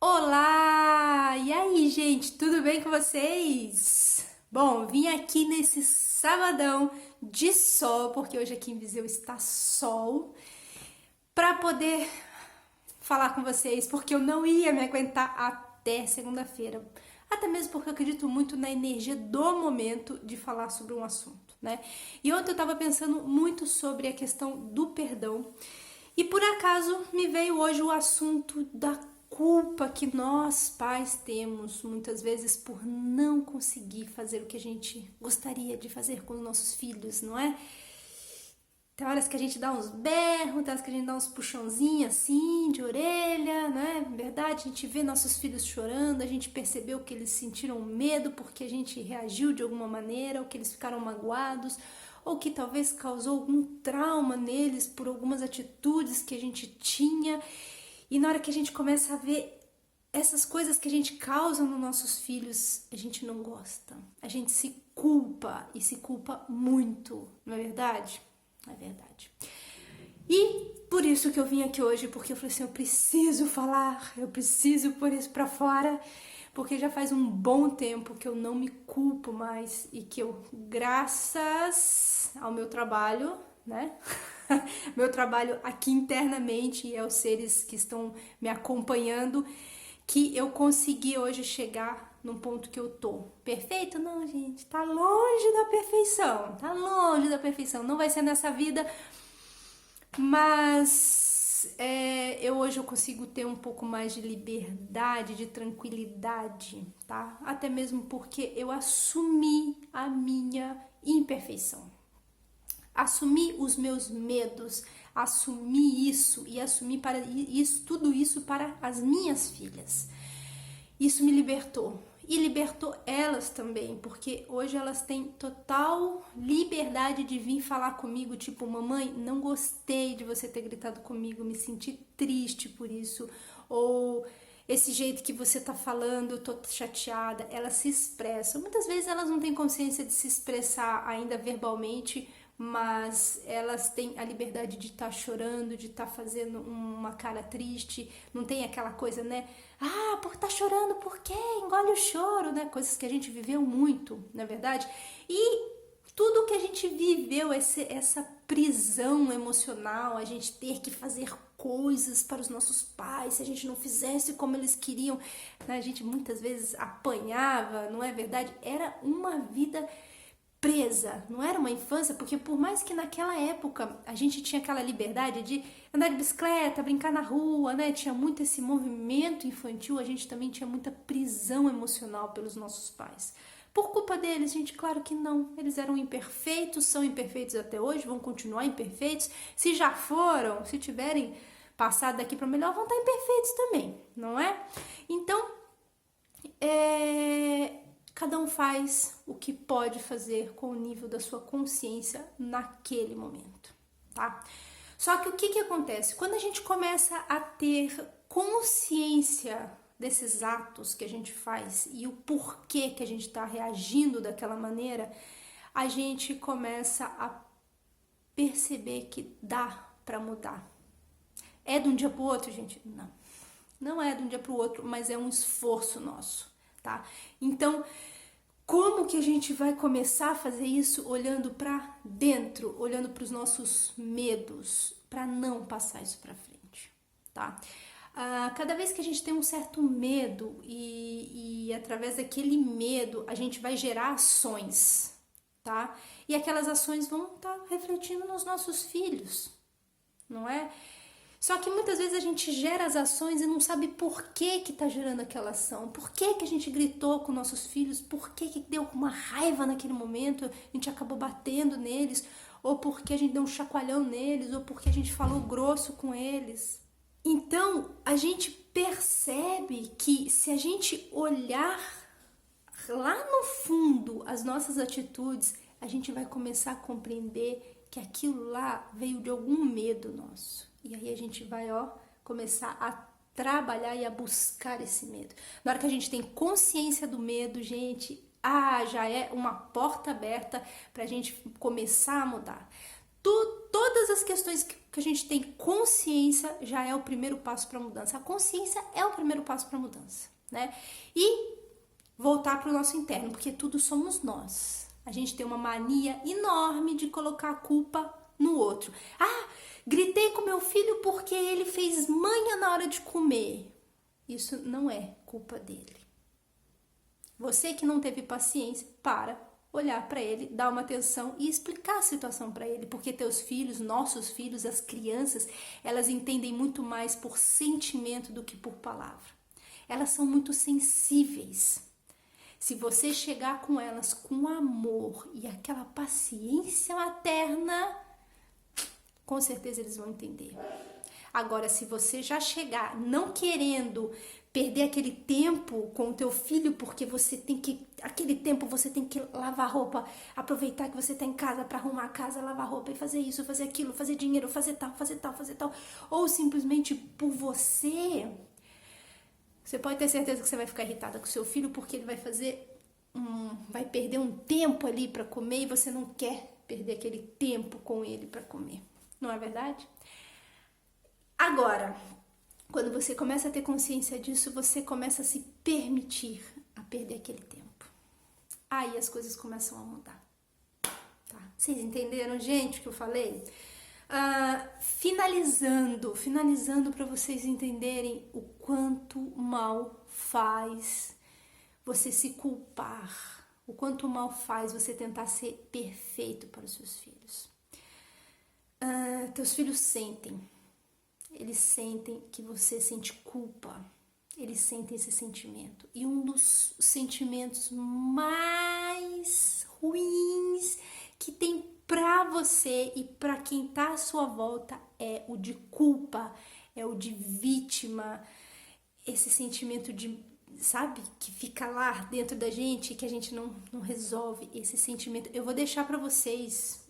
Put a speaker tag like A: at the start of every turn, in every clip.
A: Olá! E aí, gente, tudo bem com vocês? Bom, vim aqui nesse sabadão de sol, porque hoje aqui em Viseu está sol, para poder falar com vocês, porque eu não ia me aguentar até segunda-feira. Até mesmo porque eu acredito muito na energia do momento de falar sobre um assunto, né? E ontem eu tava pensando muito sobre a questão do perdão. E por acaso me veio hoje o assunto da culpa que nós pais temos muitas vezes por não conseguir fazer o que a gente gostaria de fazer com os nossos filhos, não é? Tem horas que a gente dá uns berros, tem horas que a gente dá uns puxãozinhos assim, de orelha, né? Verdade, a gente vê nossos filhos chorando, a gente percebeu que eles sentiram medo porque a gente reagiu de alguma maneira, ou que eles ficaram magoados, ou que talvez causou algum trauma neles por algumas atitudes que a gente tinha. E na hora que a gente começa a ver essas coisas que a gente causa nos nossos filhos, a gente não gosta. A gente se culpa e se culpa muito, não é verdade? É verdade. E por isso que eu vim aqui hoje, porque eu falei assim, eu preciso falar, eu preciso pôr isso pra fora, porque já faz um bom tempo que eu não me culpo mais e que eu, graças ao meu trabalho, né? Meu trabalho aqui internamente e aos seres que estão me acompanhando, que eu consegui hoje chegar num ponto que eu tô. Perfeito? Não, gente, tá longe da perfeição. Tá longe da perfeição. Não vai ser nessa vida, mas hoje eu consigo ter um pouco mais de liberdade, de tranquilidade, tá? Até mesmo porque eu assumi a minha imperfeição. Assumi os meus medos, assumi isso e assumi para isso, tudo isso para as minhas filhas. Isso me libertou e libertou elas também, porque hoje elas têm total liberdade de vir falar comigo, tipo, mamãe, não gostei de você ter gritado comigo, me senti triste por isso, ou esse jeito que você tá falando, eu tô chateada. Elas se expressam. Muitas vezes elas não têm consciência de se expressar ainda verbalmente, mas elas têm a liberdade de estar chorando, de estar fazendo uma cara triste, não tem aquela coisa, né? Ah, por estar chorando, por quê? Engole o choro, né? Coisas que a gente viveu muito, na verdade. E tudo que a gente viveu, essa prisão emocional, a gente ter que fazer coisas para os nossos pais, se a gente não fizesse como eles queriam, né? A gente muitas vezes apanhava, não é verdade? Era uma vida presa, não era uma infância, porque por mais que naquela época a gente tinha aquela liberdade de andar de bicicleta, brincar na rua, né? Tinha muito esse movimento infantil, a gente também tinha muita prisão emocional pelos nossos pais. Por culpa deles, gente, claro que não. Eles eram imperfeitos, são imperfeitos até hoje, vão continuar imperfeitos. Se já foram, se tiverem passado daqui para melhor, vão estar imperfeitos também, não é? Então, cada um faz o que pode fazer com o nível da sua consciência naquele momento, tá? Só que o que acontece? Quando a gente começa a ter consciência desses atos que a gente faz e o porquê que a gente está reagindo daquela maneira, a gente começa a perceber que dá para mudar. É de um dia pro outro, gente? Não. Não é de um dia pro outro, mas é um esforço nosso, tá? Então, como que a gente vai começar a fazer isso olhando para dentro, olhando para os nossos medos, para não passar isso para frente, tá? Cada vez que a gente tem um certo medo e através daquele medo a gente vai gerar ações, tá? E aquelas ações vão estar refletindo nos nossos filhos, não é? Só que muitas vezes a gente gera as ações e não sabe por que que tá gerando aquela ação, por que que a gente gritou com nossos filhos, por que que deu uma raiva naquele momento, a gente acabou batendo neles, ou porque a gente deu um chacoalhão neles, ou porque a gente falou grosso com eles. Então, a gente percebe que se a gente olhar lá no fundo as nossas atitudes, a gente vai começar a compreender que aquilo lá veio de algum medo nosso. E aí a gente vai, começar a trabalhar e a buscar esse medo. Na hora que a gente tem consciência do medo, gente, já é uma porta aberta pra gente começar a mudar. Todas as questões que a gente tem consciência já é o primeiro passo para a mudança. A consciência é o primeiro passo para a mudança, né? E voltar para o nosso interno, porque tudo somos nós. A gente tem uma mania enorme de colocar a culpa no outro. Ah, gritei com meu filho porque ele fez manha na hora de comer. Isso não é culpa dele. Você que não teve paciência, olhar para ele, dar uma atenção e explicar a situação para ele, porque teus filhos, nossos filhos, as crianças, elas entendem muito mais por sentimento do que por palavra. Elas são muito sensíveis. Se você chegar com elas com amor e aquela paciência materna, com certeza eles vão entender. Agora, se você já chegar não querendo perder aquele tempo com o teu filho, porque aquele tempo você tem que lavar roupa, aproveitar que você tá em casa para arrumar a casa, lavar roupa e fazer isso, fazer aquilo, fazer dinheiro, fazer tal, ou simplesmente por você pode ter certeza que você vai ficar irritada com seu filho porque ele vai perder um tempo ali para comer e você não quer perder aquele tempo com ele para comer. Não é verdade? Agora, quando você começa a ter consciência disso, você começa a se permitir a perder aquele tempo. Aí as coisas começam a mudar. Tá? Vocês entenderam, gente, o que eu falei? Finalizando para vocês entenderem o quanto mal faz você se culpar, o quanto mal faz você tentar ser perfeito para os seus filhos. Teus filhos eles sentem que você sente culpa, eles sentem esse sentimento. E um dos sentimentos mais ruins que tem pra você e pra quem tá à sua volta é o de culpa, é o de vítima, esse sentimento de, sabe, que fica lá dentro da gente, que a gente não resolve esse sentimento. Eu vou deixar pra vocês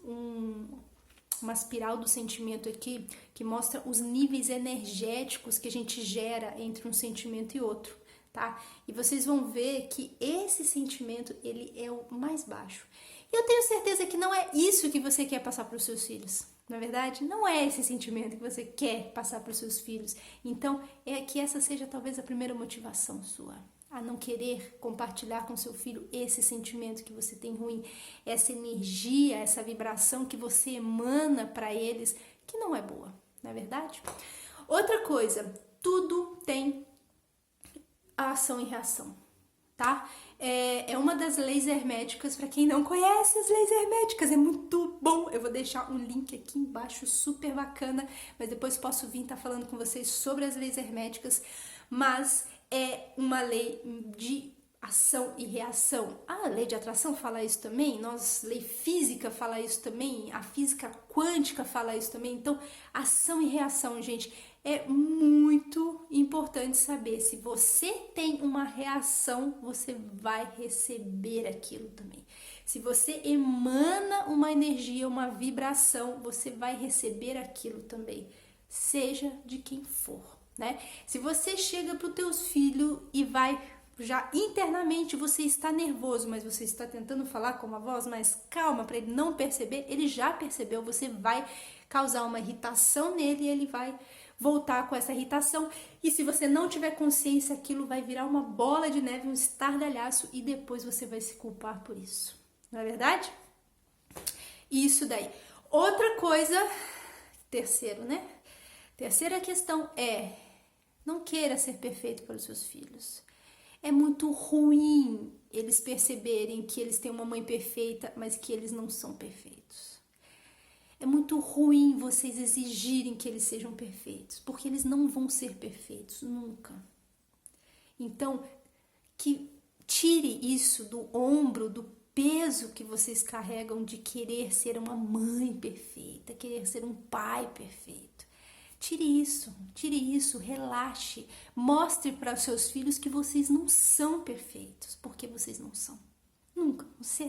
A: uma espiral do sentimento aqui, que mostra os níveis energéticos que a gente gera entre um sentimento e outro, tá? E vocês vão ver que esse sentimento, ele é o mais baixo. E eu tenho certeza que não é isso que você quer passar para os seus filhos. Na verdade, não é esse sentimento que você quer passar para os seus filhos. Então, é que essa seja talvez a primeira motivação sua. A não querer compartilhar com seu filho esse sentimento que você tem ruim, essa energia, essa vibração que você emana para eles, que não é boa, não é verdade? Outra coisa, tudo tem ação e reação, tá? É uma das leis herméticas, para quem não conhece as leis herméticas, é muito bom. Eu vou deixar um link aqui embaixo, super bacana, mas depois posso vir estar falando com vocês sobre as leis herméticas, mas é uma lei de ação e reação. A lei de atração fala isso também, lei física fala isso também, a física quântica fala isso também. Então, ação e reação, gente, é muito importante saber. Se você tem uma reação, você vai receber aquilo também. Se você emana uma energia, uma vibração, você vai receber aquilo também, seja de quem for. Né? Se você chega para os teus filhos e já internamente você está nervoso, mas você está tentando falar com uma voz mais calma para ele não perceber, ele já percebeu, você vai causar uma irritação nele e ele vai voltar com essa irritação. E se você não tiver consciência, aquilo vai virar uma bola de neve, um estardalhaço e depois você vai se culpar por isso. Não é verdade? Isso daí. Outra coisa, terceiro, né? Terceira questão é: não queira ser perfeito para os seus filhos. É muito ruim eles perceberem que eles têm uma mãe perfeita, mas que eles não são perfeitos. É muito ruim vocês exigirem que eles sejam perfeitos, porque eles não vão ser perfeitos, nunca. Então, que tire isso do ombro, do peso que vocês carregam de querer ser uma mãe perfeita, querer ser um pai perfeito. Tire isso, relaxe, mostre para os seus filhos que vocês não são perfeitos, porque vocês não são. Nunca,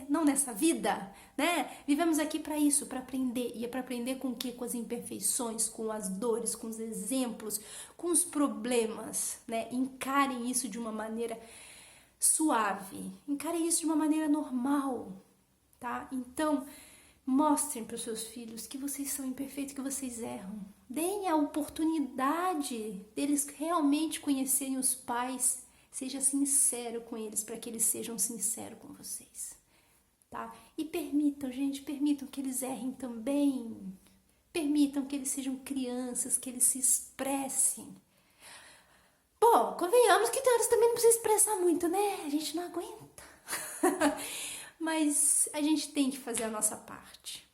A: não nessa vida, né? Vivemos aqui para isso, para aprender. E é para aprender com o quê? Com as imperfeições, com as dores, com os exemplos, com os problemas, né? Encarem isso de uma maneira suave, encarem isso de uma maneira normal, tá? Então, Mostrem para os seus filhos que vocês são imperfeitos, que vocês erram. Deem a oportunidade deles realmente conhecerem os pais. Seja sincero com eles, para que eles sejam sinceros com vocês. Tá? E permitam, gente, permitam que eles errem também. Permitam que eles sejam crianças, que eles se expressem. Bom, convenhamos que tem horas também não precisa expressar muito, né? A gente não aguenta. Mas a gente tem que fazer a nossa parte.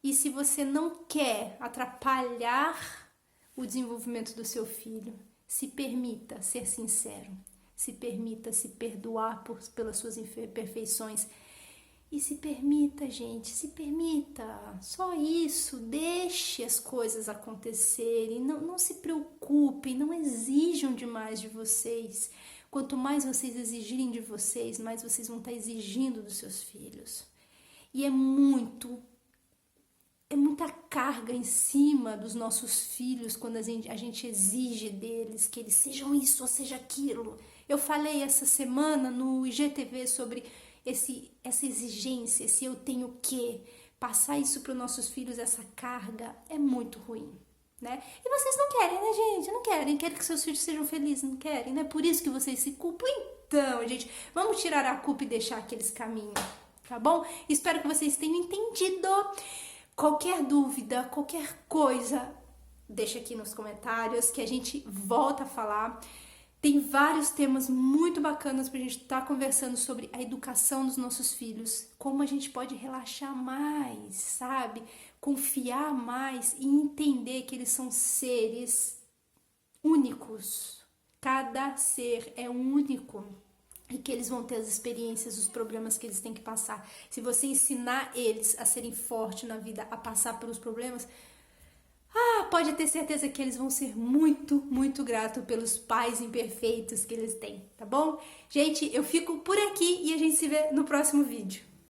A: E se você não quer atrapalhar o desenvolvimento do seu filho, se permita ser sincero. Se permita se perdoar pelas suas imperfeições. E se permita, gente, se permita. Só isso, deixe as coisas acontecerem. Não se preocupem, não exijam demais de vocês. Quanto mais vocês exigirem de vocês, mais vocês vão estar exigindo dos seus filhos. E é muita carga em cima dos nossos filhos quando a gente exige deles que eles sejam isso ou seja aquilo. Eu falei essa semana no IGTV sobre essa exigência, esse eu tenho que. Passar isso para os nossos filhos, essa carga, é muito ruim. Né? E vocês não querem, né, gente? Não querem que seus filhos sejam felizes, não querem, né? Por isso que vocês se culpam. Então, gente, vamos tirar a culpa e deixar que eles caminhem, tá bom? Espero que vocês tenham entendido. Qualquer dúvida, qualquer coisa, deixa aqui nos comentários que a gente volta a falar. Tem vários temas muito bacanas pra gente estar conversando sobre a educação dos nossos filhos, como a gente pode relaxar mais, sabe? Confiar mais e entender que eles são seres únicos. Cada ser é único e que eles vão ter as experiências, os problemas que eles têm que passar. Se você ensinar eles a serem fortes na vida, a passar pelos problemas, pode ter certeza que eles vão ser muito, muito gratos pelos pais imperfeitos que eles têm, tá bom? Gente, eu fico por aqui e a gente se vê no próximo vídeo.